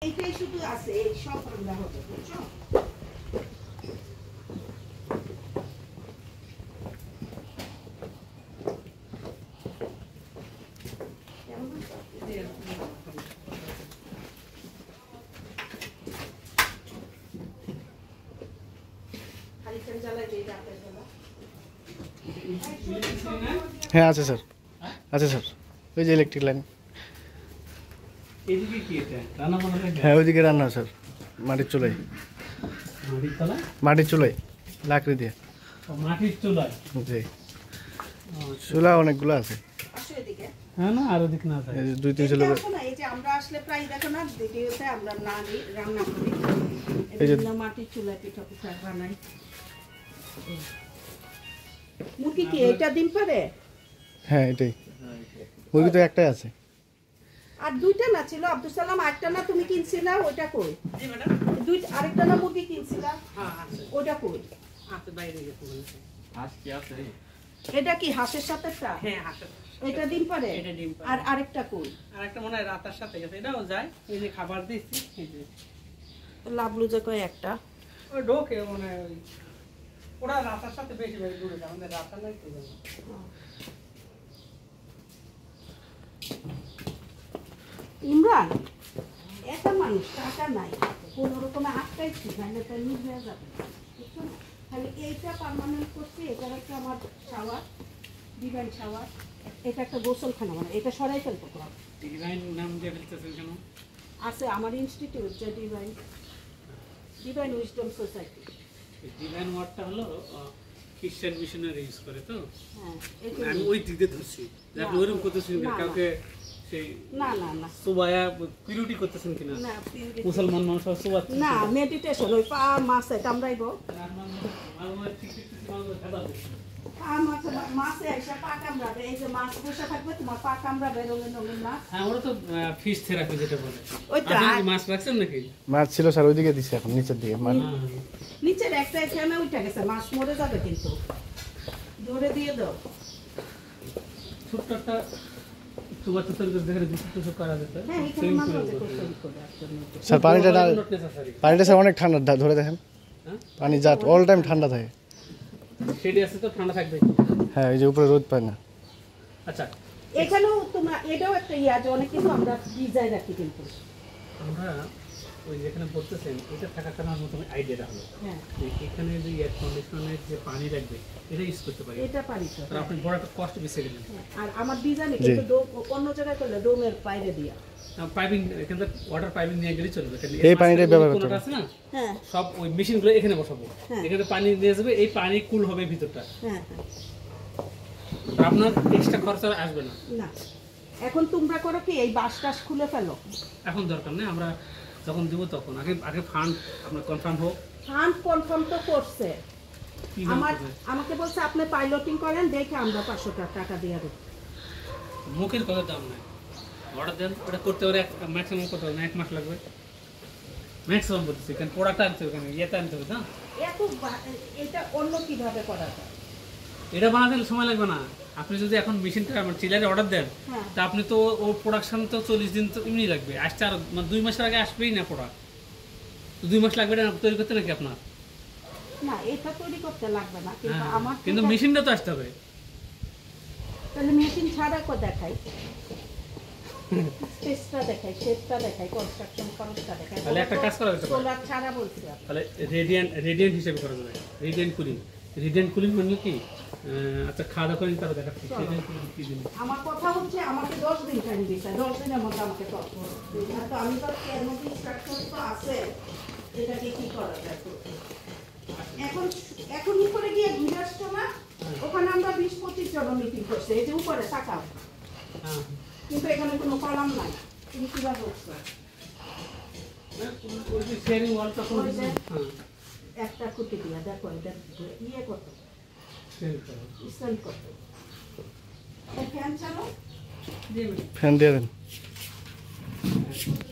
এইটাই শুধু আছে, এই সব রান্না হবে, বুঝছো? হ্যাঁ আছে স্যার, আছে স্যার, ওই যে ইলেকট্রিক লাইন। এদিকে কি এটা রান্না বান্না? হ্যাঁ ওইদিকে রান্না স্যার, মাটির চুলায়। মাটির তলায়? মাটির চুলায়, লাকড়ি দিয়ে। মাটির চুলায়? জি, চুলা অনেকগুলো আছে। হ্যাঁ না, আর ওদিক না থাকে। দুই তিন চুলা। এই যে আমরা আসলে প্রায় দেখো না, ভিডিওতে আমরা রান্না করি, এই যে মাটির চুলায় পিঠা পিঠা বানাই। মুরগি কি এটা ডিম পারে? হ্যাঁ এটাই, মুরগি তো একটাই আছে। আর দুইটা না ছিল আব্দুল সালাম, একটা না তুমি কিনছিলা, ওইটা কই? জি ম্যাডাম, আরেকটা না মুরগি কিনছিলা? হ্যাঁ আছে। ওইটা কই? আছে বাইরে গেছে বলেছে। হাঁস কি আছে? এটা কি হাঁসের সাথেটা? হ্যাঁ হাঁসের। এটা ডিম পারে? এটা ডিম পারে। আর আরেকটা কই? আরেকটা মনে হয় রাতার সাথে গেছে, এটাও যায়। এই যে খাবার দিচ্ছি, এই যে লাভলু যে কয় একটা। ওই ঢোকে মনে হয়, ওরা রাতার সাথে বেশি বেশি দূরে যায়, আমাদের রাতা নাই তো। ইমরান, একটা মানুষ টাকা নাই, কোন রকমে আটকাইছি, নাহলে তার নিজ হয়ে যাবে, বুঝছো না? খালি এইটা পার্মানেন্ট করছি, এটা হচ্ছে আমার শাওয়ার, ডিভাইন শাওয়ার, এটা একটা গোসলখানা, মানে এটা সরাই ফেলতে পারো। ডিজাইন নাম দিয়ে ফেলতেছেন কেন? আছে আমার ইনস্টিটিউট, যে ডিভাইন উইজডম সোসাইটি। ডিজাইন ওয়ার্ডটা হলো খ্রিস্টান মিশনারি ইউজ করে তো। হ্যাঁ, আমি ওই দিক দিয়ে ধরছি, আপনি ওইরকম করতেছেন কাউকে সেই না না না সুবায়া পিউরিটি করতেছেন কিনা? না, মুসলমান মানুষ সুবাত না, মেডিটেশন, ওই পা মাছে কামড়াইবো, পা মাছে এসে পা কামড়াবে, এই যে মাছ বসে থাকবে, তোমার পা কামড়াবে, রঙিন রঙিন মাছ। হ্যাঁ, ওরা তো ফিশ থেরাপি যেটা বলে। ওইটা আপনি কি মাছ রাখছেন নাকি? মাছ ছিল স্যার, ওইদিকে দিচ্ছে এখন নিচের দিকে। নিচের একটা এখানে উঠে গেছে, মাছ মরে যাবে কিন্তু, ধরে দিয়ে দাও। ছোট্ট একটা সুবাত তৈরি করে দেখে কিছু করা যেত। হ্যাঁ, এখানে মাছ আছে করে আসলে। স্যার পানিটা স্যার অনেক ঠান্ডা, ধরে দেখেন হ্যাঁ? পানি যা অল টাইম ঠান্ডা থাকে। সেটি আছে তো ঠান্ডা থাকবে। হ্যাঁ এই যে উপরে রোদ পায় না। আচ্ছা, এখানেও তোমরা এটাও একটা ইয়া যে অনেক কিছু আমরা ফ্রিজায় রাখি কিন্তু। আমরা ওই যেখানে বলতেছেন এটা থাকার কারণে আমার প্রথমে আইডিয়াটা হলো হ্যাঁ, যে এখানে যে এয়ার কন্ডিশনের যে পানি রাখবে এটা ইউজ করতে পারি। এটা পারি তো। আর আপনি বড় একটা কষ্ট বেঁচে গেলেন। আর আমার ডিজাইনে কিন্তু অন্য জায়গায় করলে ডোমের বাইরে দিয়া। পাইপিং এখান থেকে ওয়াটার পাইপিং নিয়ে গেলেই চলবে। এই পানিটাই ব্যবহার করতে হবে। আছে না, হ্যাঁ সব ওই মেশিনগুলো এখানে বসাবো, হ্যাঁ। এখানে পানি দিয়ে যাবে, এই পানি কুল হবে ভিতরটা, হ্যাঁ আর আপনার এক্সট্রা খরচ আর আসবে না। না, এখন তোমরা করো কি, এই বাস টাস খুলে ফেলো। এখন দরকার নেই, আমরা যখন দেবো তখন আগে ফান্ড আপনার কনফার্ম হোক। ফান্ড কনফার্ম তো করছে, কি নাম করবে? আমাকে বলছে আপনি পাইলটিং করেন, দেখে আমরা 500 টাকা দিয়ে দেবো। মুখের কথা দাম নাই, অর্ডার দেন, ওটা করতে পারে ম্যাক্সিমাম করতে হবে না, 1 মাস লাগবে ম্যাক্সিমাম বলতেছি, কারণ প্রোডাক্ট আনতে হবে, কারণ ইয়েতে আনতে হবে না। এটা অন্য কিভাবে করা যায়? এটা বানাতে সময় লাগবে না। আপনি যদি এখন মেশিনটা আমার চিলারে অর্ডার দেন, হ্যাঁ। তা আপনি তো ও প্রোডাকশন তো 40 দিন তো এমনি লাগবে, আসতে আর 2 মাসের আগে আসবেই না প্রোডাক্ট, তো 2 মাস লাগবে না তৈরি করতে নাকি আপনার? না, এটা তৈরি করতে লাগবে না, কিন্তু আমার কিন্তু মেশিনটা তো আসতে হবে। তাহলে মেশিন ছাড়া কো দেখাই, স্পেসটা দেখাই, শেপটা দেখাই, কনস্ট্রাকশন খরচটা দেখাই। তাহলে একটা কাজ করা যেতে পারে, সোলার ছাড়া বলছি আপনি। তাহলে রেডিয়েন্ট হিসেবে করা যাবে। রেডিয়েন্ট কুলিং মানে কি? আচ্ছা, খাওয়া দাওয়া করেন তারপর দেখাচ্ছি রেডিয়েন্ট কুলিং কি জিনিস। আমার কথা হচ্ছে আমাকে 10 দিন টাইম দিছে, 10 দিনের মধ্যে আমাকে তথ্য তো আমি তো এর মধ্যে ইনস্ট্রাকশন তো আছে, এটাকে কি করা যায়। এখন উপরে গিয়ে ঘুরে আসছো না, ওখানে আমরা 20-25 জন মিটিং করছি, এই যে উপরে তাকাও, হ্যাঁ, কিন্তু এখানে কোনো কলাম নাই। তুমি কিভাবে উঠছো? ওই যে শেয়ারিং ওয়ালটা কোন ওই যে হ্যাঁ একটা খুঁটি দিয়া দেখো, এটা ইয়ে কত শেয়ারিং করো। স্ট্যান্ড কত। ফ্যান চালো, ফ্যান দিয়ে দেন।